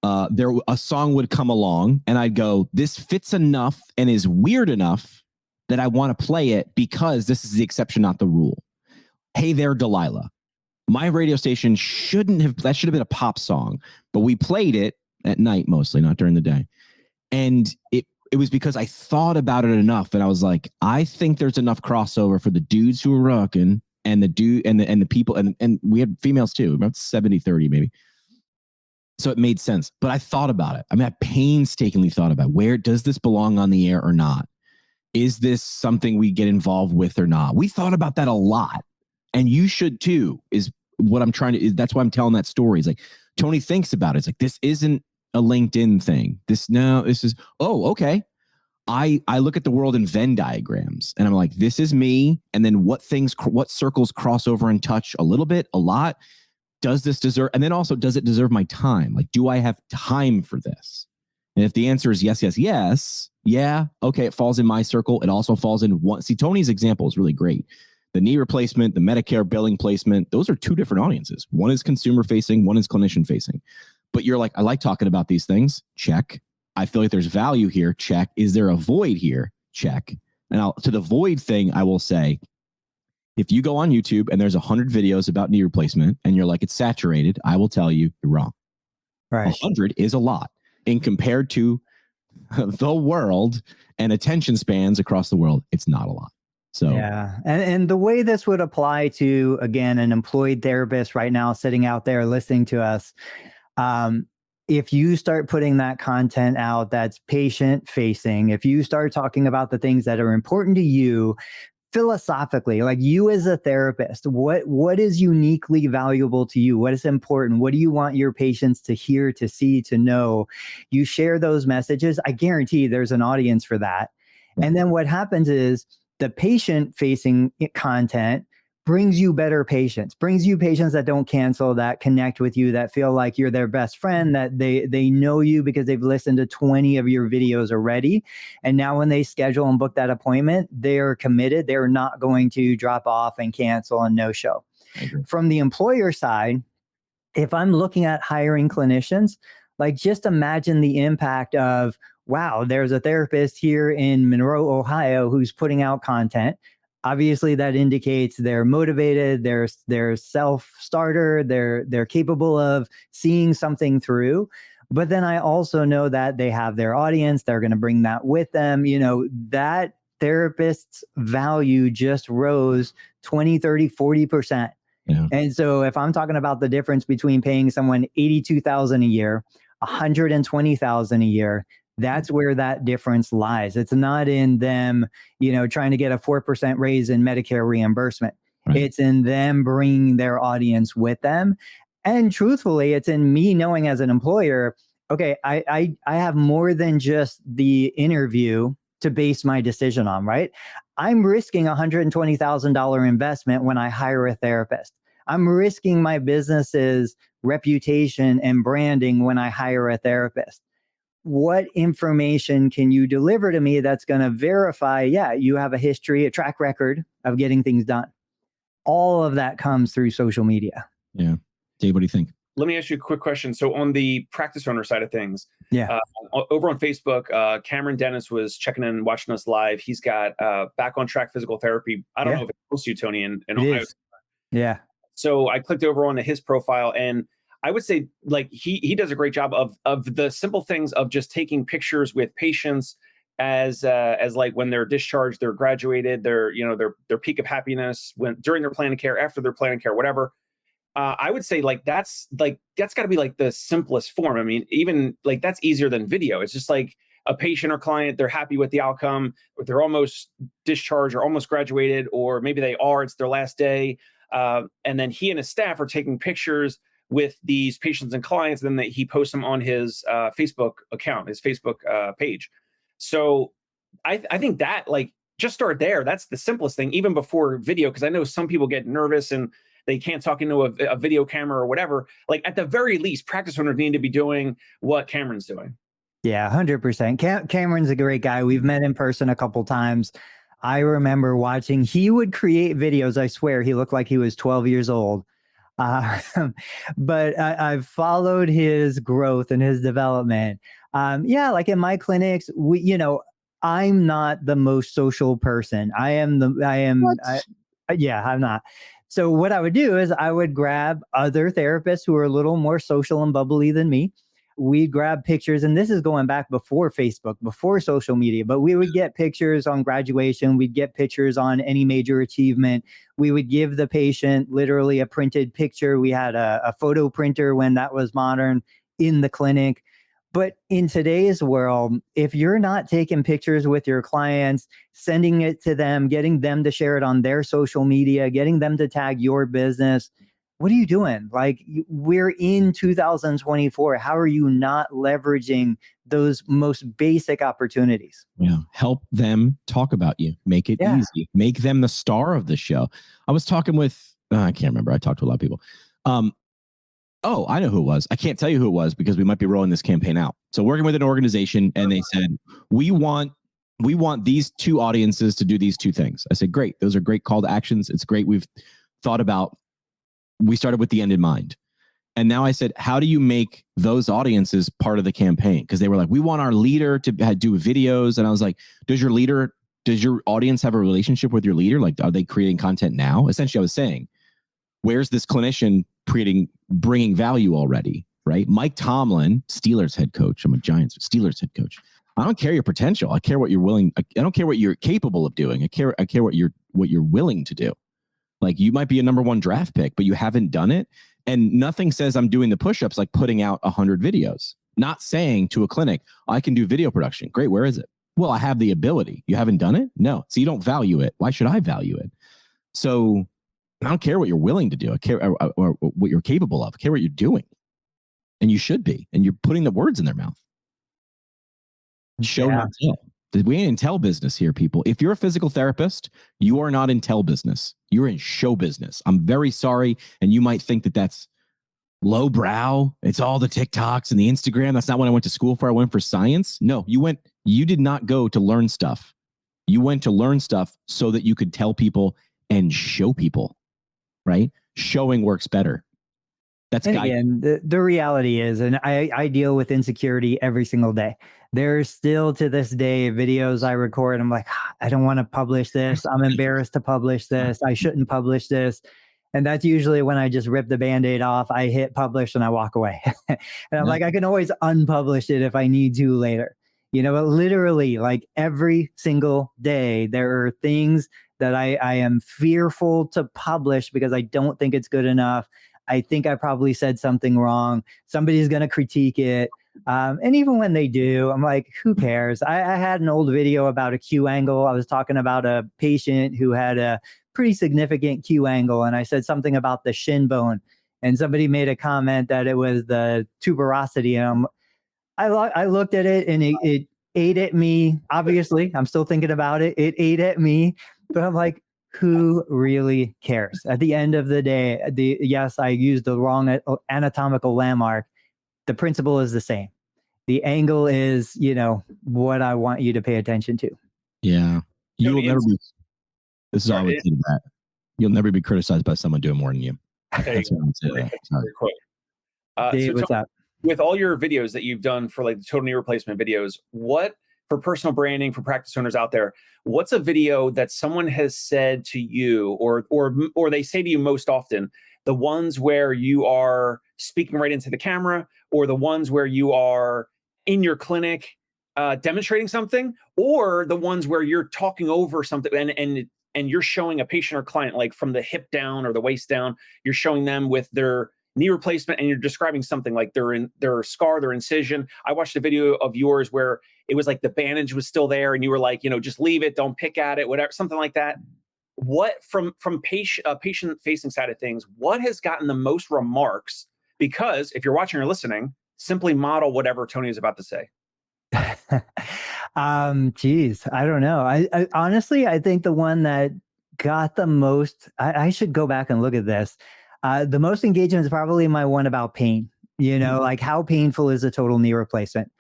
a song would come along and I'd go, this fits enough and is weird enough that I want to play it because this is the exception, not the rule. Hey There, Delilah. My radio station that should have been a pop song, but we played it at night mostly, not during the day. And it was because I thought about it enough, and I was like, I think there's enough crossover for the dudes who are rocking and the people, and we had females too, about 70-30 maybe. So it made sense. But I thought about it. I mean, I painstakingly thought about where does this belong on the air or not? Is this something we get involved with or not? We thought about that a lot, and you should too. Is what I'm trying to. That's why I'm telling that story. It's like Tony thinks about it. It's like this isn't a LinkedIn thing. This is, oh, okay. I look at the world in Venn diagrams and I'm like, this is me. And then what circles cross over and touch a little bit, a lot. Does this deserve, and then also, does it deserve my time? Like, do I have time for this? And if the answer is yes, yeah, okay, it falls in my circle. It also falls in one. See, Tony's example is really great. The knee replacement, the Medicare billing placement, those are 2 different audiences. One is consumer facing, one is clinician facing. But you're like, I like talking about these things. Check. I feel like there's value here. Check. Is there a void here? Check. And to the void thing, I will say, if you go on YouTube and there's 100 videos about knee replacement and you're like, it's saturated, I will tell you you're wrong. Right. 100 is a lot. And compared to the world and attention spans across the world, it's not a lot. So yeah. And the way this would apply to, again, an employed therapist right now sitting out there listening to us, if you start putting that content out that's patient facing, if you start talking about the things that are important to you philosophically, like you as a therapist, what is uniquely valuable to you? What is important? What do you want your patients to hear, to see, to know? You share those messages. I guarantee there's an audience for that. And then what happens is the patient facing content brings you better patients, brings you patients that don't cancel, that connect with you, that feel like you're their best friend, that they know you because they've listened to 20 of your videos already. And now when they schedule and book that appointment, they're committed. They're not going to drop off and cancel and no show. From the employer side, if I'm looking at hiring clinicians, like just imagine the impact of, wow, there's a therapist here in Monroe, Ohio, who's putting out content. Obviously, that indicates they're motivated, they're self-starter, they're capable of seeing something through. But then I also know that they have their audience, they're going to bring that with them. That therapist's value just rose 20, 30, 40%. Yeah. And so if I'm talking about the difference between paying someone $82,000 a year, $120,000 a year, that's where that difference lies. It's not in them, trying to get a 4% raise in Medicare reimbursement. Right. It's in them bringing their audience with them. And truthfully, it's in me knowing as an employer, okay, I have more than just the interview to base my decision on, right? I'm risking $120,000 investment when I hire a therapist. I'm risking my business's reputation and branding when I hire a therapist. What information can you deliver to me that's going to verify, yeah, you have a history, a track record of getting things done? All of that comes through social media. Yeah. Dave, what do you think? Let me ask you a quick question. So on the practice owner side of things, Yeah. Over on Facebook, Cameron Dennis was checking in and watching us live. He's got Back on Track Physical Therapy. I don't know if it's close to you, Tony, in Ohio. Yeah. So I clicked over onto his profile, and I would say like he does a great job of the simple things of just taking pictures with patients as like when they're discharged, they're graduated, they're their peak of happiness when during their plan of care, after their plan of care, whatever. I would say that's got to be like the simplest form. I mean, even like that's easier than video. It's just like a patient or client, they're happy with the outcome, or they're almost discharged or almost graduated, or maybe they are, it's their last day. And then he and his staff are taking pictures with these patients and clients, and then he posts them on his Facebook account, his Facebook page. So I think that like just start there. That's the simplest thing, even before video, because I know some people get nervous and they can't talk into a video camera or whatever. Like at the very least, practice owners need to be doing what Cameron's doing. Yeah, 100%. Cameron's a great guy. We've met in person a couple times. I remember watching, he would create videos. I swear he looked like he was 12 years old. But I've followed his growth and his development. Yeah, like in my clinics, I'm not the most social person. I'm not. So what I would do is I would grab other therapists who are a little more social and bubbly than me. We'd grab pictures, and this is going back before Facebook, before social media, but we would get pictures on graduation. We'd get pictures on any major achievement. We would give the patient literally a printed picture. We had a photo printer when that was modern in the clinic. But in today's world, if you're not taking pictures with your clients, sending it to them, getting them to share it on their social media, getting them to tag your business, what are you doing? Like, we're in 2024. How are you not leveraging those most basic opportunities? Yeah. Help them talk about you. Make it easy. Make them the star of the show. I was talking with, I can't remember. I talked to a lot of people. Oh, I know who it was. I can't tell you who it was because we might be rolling this campaign out. So working with an organization, and they said, we want these two audiences to do these two things. I said, great. Those are great call to actions. It's great. We started with the end in mind. And now I said, how do you make those audiences part of the campaign? Because they were like, we want our leader to do videos. And I was like, does your audience have a relationship with your leader? Like, are they creating content now? Essentially, I was saying, where's this clinician bringing value already, right? Mike Tomlin, Steelers head coach. I'm a Giants Steelers head coach. I don't care your potential. I care what you're willing. I don't care what you're capable of doing. I care what you're willing to do. Like, you might be a number 1 draft pick, but you haven't done it. And nothing says I'm doing the push-ups like putting out 100 videos. Not saying to a clinic, I can do video production. Great. Where is it? Well, I have the ability. You haven't done it? No. So you don't value it. Why should I value it? So I don't care what you're willing to do. I care or what you're capable of. I care what you're doing. And you should be. And you're putting the words in their mouth. Show, not tell. We ain't in tell business here, people. If you're a physical therapist, you are not in tell business. You're in show business. I'm very sorry. And you might think that that's lowbrow. It's all the TikToks and the Instagram. That's not what I went to school for. I went for science. No, you did not go to learn stuff. You went to learn stuff so that you could tell people and show people, right? Showing works better. That's again, the reality is, and I deal with insecurity every single day. There's still to this day videos I record. I'm like, I don't want to publish this. I'm embarrassed to publish this. I shouldn't publish this. And that's usually when I just rip the Band-Aid off. I hit publish and I walk away. And I'm like, I can always unpublish it if I need to later. But literally, like every single day, there are things that I am fearful to publish because I don't think it's good enough. I think I probably said something wrong. Somebody's going to critique it. And even when they do, I'm like, who cares? I had an old video about a Q angle. I was talking about a patient who had a pretty significant Q angle, and I said something about the shin bone. And somebody made a comment that it was the tuberosity. And I looked at it, and it ate at me. Obviously, I'm still thinking about it. It ate at me, but I'm like, who really cares? At the end of the day, yes, I used the wrong anatomical landmark. The principle is the same. The angle is, what I want you to pay attention to. Yeah. You will never be, this is all I would say to that. You'll never be criticized by someone doing more than you. That's what I would say to that. Very quick. Dave, what's up? With all your videos that you've done for like the total knee replacement videos, what, for personal branding, for practice owners out there, what's a video that someone has said to you or they say to you most often, the ones where you are speaking right into the camera, or the ones where you are in your clinic demonstrating something, or the ones where you're talking over something and you're showing a patient or client, like from the hip down or the waist down, you're showing them with their knee replacement and you're describing something like their scar, their incision. I watched a video of yours where it was like the bandage was still there and you were like, just leave it, don't pick at it, whatever, something like that. What from patient facing side of things, what has gotten the most remarks? Because if you're watching or listening, simply model whatever Tony is about to say. Geez, I don't know. I honestly, I think the one that got the most, I should go back and look at this. The most engagement is probably my one about pain, like how painful is a total knee replacement.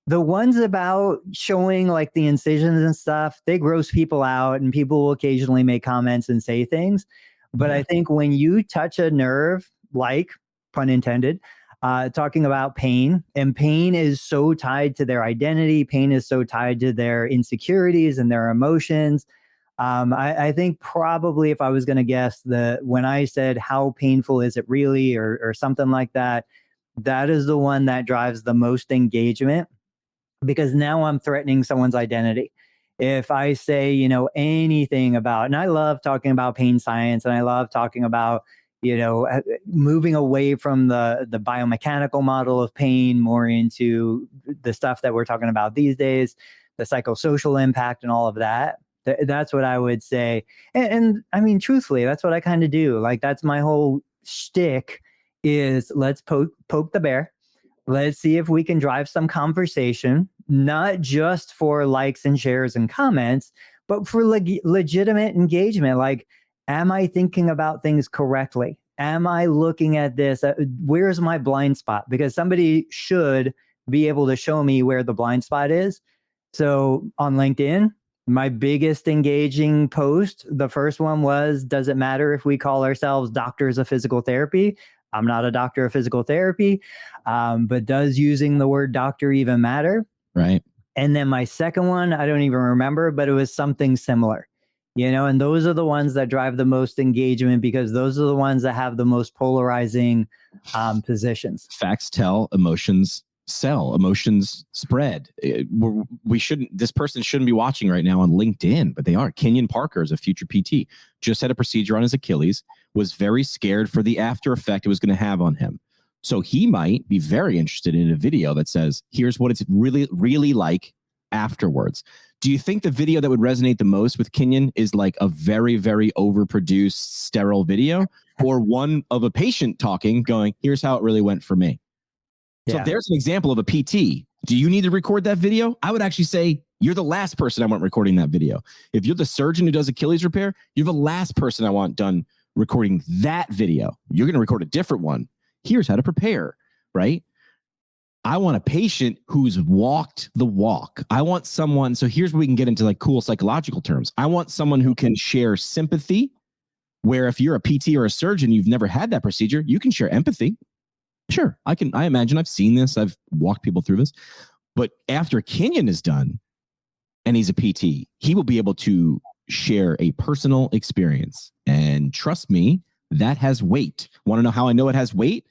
The ones about showing like the incisions and stuff, they gross people out and people will occasionally make comments and say things. But I think when you touch a nerve, like, pun intended, talking about pain, and pain is so tied to their identity, pain is so tied to their insecurities and their emotions. I think probably if I was going to guess, when I said how painful is it really, or something like that, that is the one that drives the most engagement, because now I'm threatening someone's identity. If I say, anything about, and I love talking about pain science, and I love talking about, moving away from the biomechanical model of pain more into the stuff that we're talking about these days, the psychosocial impact and all of that. That's what I would say. And I mean, truthfully, that's what I kind of do. Like, that's my whole shtick is let's poke the bear. Let's see if we can drive some conversation, not just for likes and shares and comments, but for legitimate engagement. Like, am I thinking about things correctly? Am I looking at this? Where's my blind spot? Because somebody should be able to show me where the blind spot is. So on LinkedIn, my biggest engaging post, the first one was, does it matter if we call ourselves doctors of physical therapy? I'm not a doctor of physical therapy, but does using the word doctor even matter? Right. And then my second one, I don't even remember, but it was something similar, and those are the ones that drive the most engagement, because those are the ones that have the most polarizing positions. Facts tell, emotions sell, emotions spread. This person shouldn't be watching right now on LinkedIn, but they are. Kenyon Parker is a future PT, just had a procedure on his Achilles, was very scared for the after effect it was going to have on him. So he might be very interested in a video that says, here's what it's really, really like afterwards. Do you think the video that would resonate the most with Kenyon is like a very, very overproduced, sterile video, or one of a patient talking, going, here's how it really went for me? So if there's an example of a PT, do you need to record that video? I would actually say you're the last person I want recording that video. If you're the surgeon who does Achilles repair, you're the last person I want done recording that video. You're going to record a different one. Here's how to prepare, right? I want a patient who's walked the walk. I want someone, so here's where we can get into like cool psychological terms. I want someone who can share sympathy, where if you're a PT or a surgeon, you've never had that procedure, you can share empathy. Sure, I imagine I've seen this. I've walked people through this. But after Kenyon is done and he's a PT, he will be able to share a personal experience. And trust me, that has weight. Want to know how I know it has weight?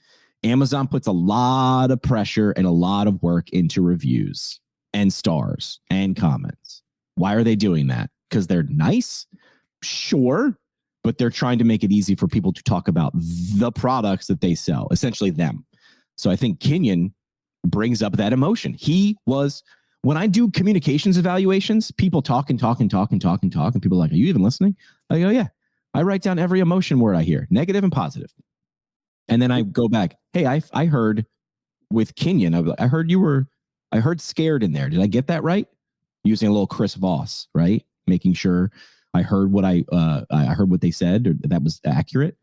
Amazon puts a lot of pressure and a lot of work into reviews and stars and comments. Why are they doing that? Because they're nice? Sure, but they're trying to make it easy for people to talk about the products that they sell, essentially them. So I think Kenyon brings up that emotion. When I do communications evaluations, people talk and talk and talk and talk and talk, and people are like, are you even listening? I go, yeah. I write down every emotion word I hear, negative and positive. And then I go back, hey, I heard with Kenyon, I heard scared in there. Did I get that right? Using a little Chris Voss, right? Making sure I heard what I heard what they said, or that was accurate.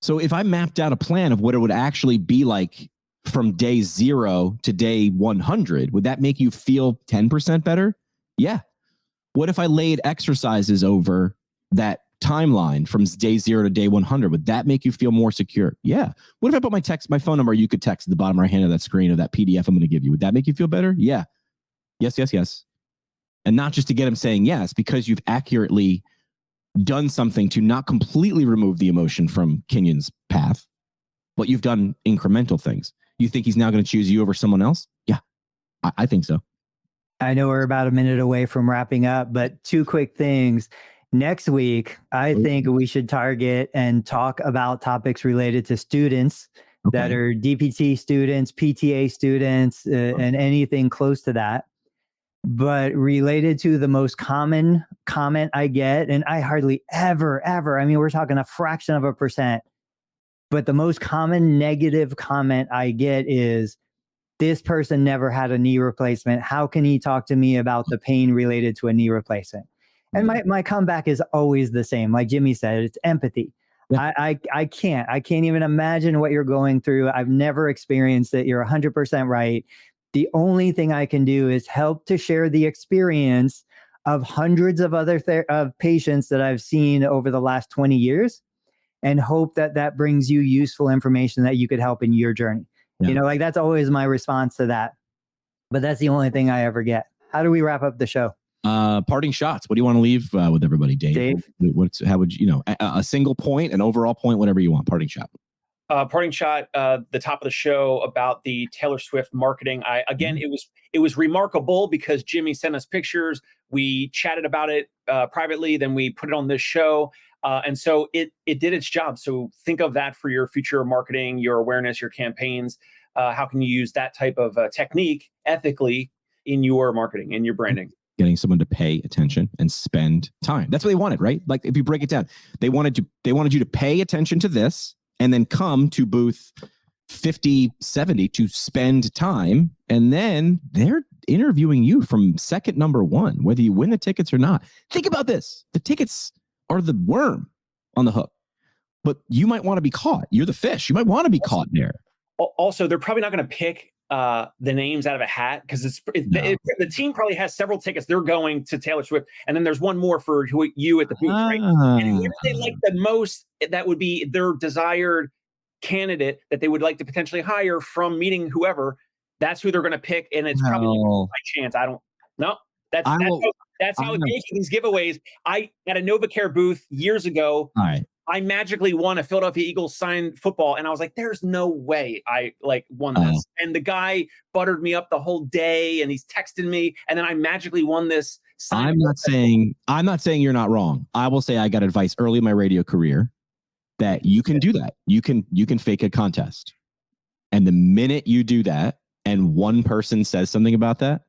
So if I mapped out a plan of what it would actually be like from day 0 to day 100, would that make you feel 10% better? Yeah. What if I laid exercises over that timeline from day 0 to day 100? Would that make you feel more secure? Yeah. What if I put my phone number you could text at the bottom right hand of that screen of that PDF I'm going to give you? Would that make you feel better? Yeah. Yes. And not just to get them saying yes, because you've accurately done something to not completely remove the emotion from Kenyon's path, but you've done incremental things. You think he's now going to choose you over someone else? Yeah, I think so. I know we're about a minute away from wrapping up, but 2 quick things. Next week, I think we should target and talk about topics related to students that are DPT students, PTA students, and anything close to that. But related to the most common comment I get, and I hardly ever, I mean, we're talking a fraction of a percent, but the most common negative comment I get is, this person never had a knee replacement. How can he talk to me about the pain related to a knee replacement? And my comeback is always the same. Like Jimmy said, it's empathy. Yeah. I can't even imagine what you're going through. I've never experienced it. You're 100% right. The only thing I can do is help to share the experience of hundreds of other patients that I've seen over the last 20 years, and hope that brings you useful information that you could help in your journey. Yeah. Like that's always my response to that. But that's the only thing I ever get. How do we wrap up the show? Parting shots. What do you want to leave with everybody, Dave? How would you a single point, an overall point, whatever you want. Parting shot. Parting shot, the top of the show about the Taylor Swift marketing. It was remarkable because Jimmy sent us pictures. We chatted about it privately. Then we put it on this show. And so it did its job. So think of that for your future marketing, your awareness, your campaigns. How can you use that type of technique ethically in your marketing, in your branding? Getting someone to pay attention and spend time. That's what they wanted, right? Like if you break it down, they wanted you to pay attention to this and then come to booth 50, 70 to spend time. And then they're interviewing you from second number 1, whether you win the tickets or not. Think about this. The tickets are the worm on the hook, but you might want to be caught. You're the fish. You might want to be caught there. Also, they're probably not going to pick the names out of a hat because the team probably has several tickets. They're going to Taylor Swift, and then there's one more for you at the booth. Right? And whoever they like the most, that would be their desired candidate that they would like to potentially hire from meeting whoever. That's who they're going to pick, and it's probably by chance. I don't know. That's how it goes for these giveaways. I at a NovaCare booth years ago. All right. I magically won a Philadelphia Eagles signed football, and I was like, "There's no way I won this." And the guy buttered me up the whole day, and he's texting me, and then I magically won this. I'm not saying you're not wrong. I will say I got advice early in my radio career that you can do that. You can fake a contest, and the minute you do that, and one person says something about that,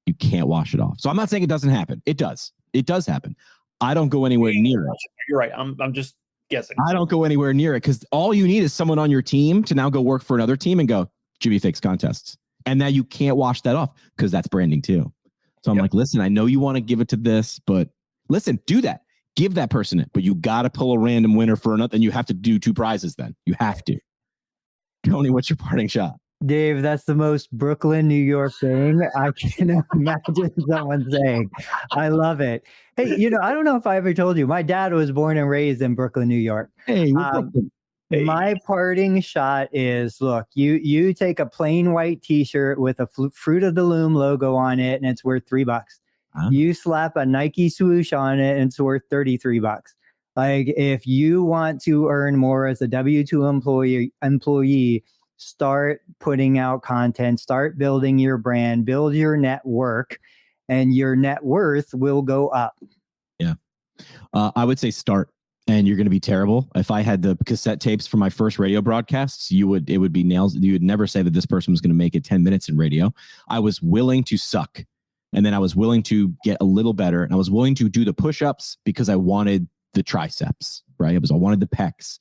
you can't wash it off. So I'm not saying it doesn't happen. It does. It does happen. I don't go anywhere near it. You're right. I'm just guessing. I don't go anywhere near it because all you need is someone on your team to now go work for another team and go, Jimmy fakes contests. And now you can't wash that off because that's branding too. So I'm like, listen, I know you want to give it to this, but listen, do that. Give that person it, but you got to pull a random winner for another, and you have to do 2 prizes then. You have to. Tony, what's your parting shot? Dave, that's the most Brooklyn, New York thing I can imagine someone saying. I love it. Hey, I don't know if I ever told you, my dad was born and raised in Brooklyn, New York. Hey, my parting shot is, look, you take a plain white t-shirt with a Fruit of the Loom logo on it, and it's worth $3. Huh? You slap a Nike swoosh on it, and it's worth $33. Like, if you want to earn more as a W-2 employee, start putting out content, start building your brand, build your network, and your net worth will go up. Yeah. I would say start, and you're going to be terrible. If I had the cassette tapes for my first radio broadcasts, it would be nails. You would never say that this person was going to make it 10 minutes in radio. I was willing to suck, and then I was willing to get a little better, and I was willing to do the push-ups because I wanted the triceps, right? I wanted the pecs.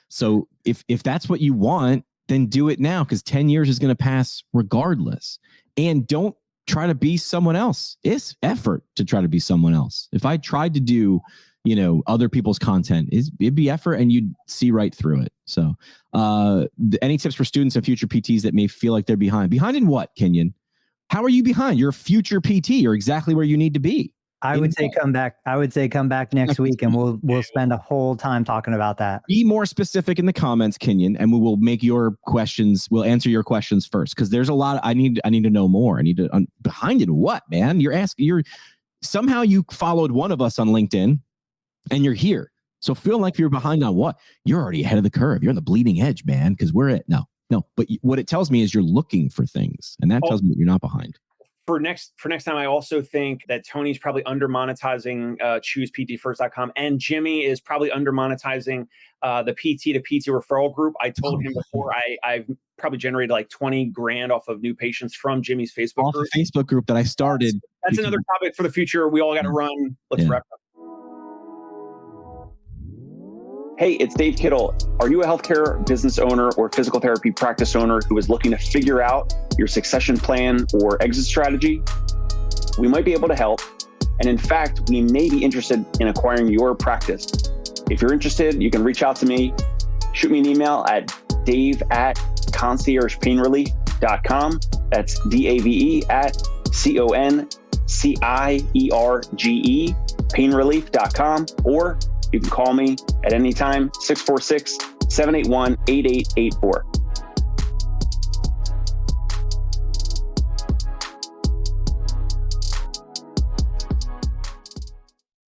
So if that's what you want, then do it now, because 10 years is going to pass regardless. And don't try to be someone else. It's effort to try to be someone else. If I tried to do, other people's content, it'd be effort, and you'd see right through it. So any tips for students and future PTs that may feel like they're behind? Behind in what, Kenyon? How are you behind? You're a future PT. You're exactly where you need to be. I would say come back next week, and we'll spend a whole time talking about that. Be more specific in the comments, Kenyon, and we will make your questions. We'll answer your questions first, because there's a lot. I need to know more. I need to behind it. What, man? Somehow you followed one of us on LinkedIn, and you're here. So feel like you're behind on what? You're already ahead of the curve. You're on the bleeding edge, man. Because no. But what it tells me is you're looking for things, and that tells me that you're not behind. For next time, I also think that Tony's probably under monetizing ChoosePTFirst.com, and Jimmy is probably under monetizing the PT to PT referral group. I told him before I've probably generated like $20,000 off of new patients from Jimmy's Facebook group. The Facebook group that I started. That's another topic for the future. We all got to run. Let's wrap up. Hey, it's Dave Kittle. Are you a healthcare business owner or physical therapy practice owner who is looking to figure out your succession plan or exit strategy? We might be able to help. And in fact, we may be interested in acquiring your practice. If you're interested, you can reach out to me. Shoot me an email at dave@conciergepainrelief.com. That's DAVE@CONCIERGE painrelief.com, or you can call me at any time, 646-781-8884.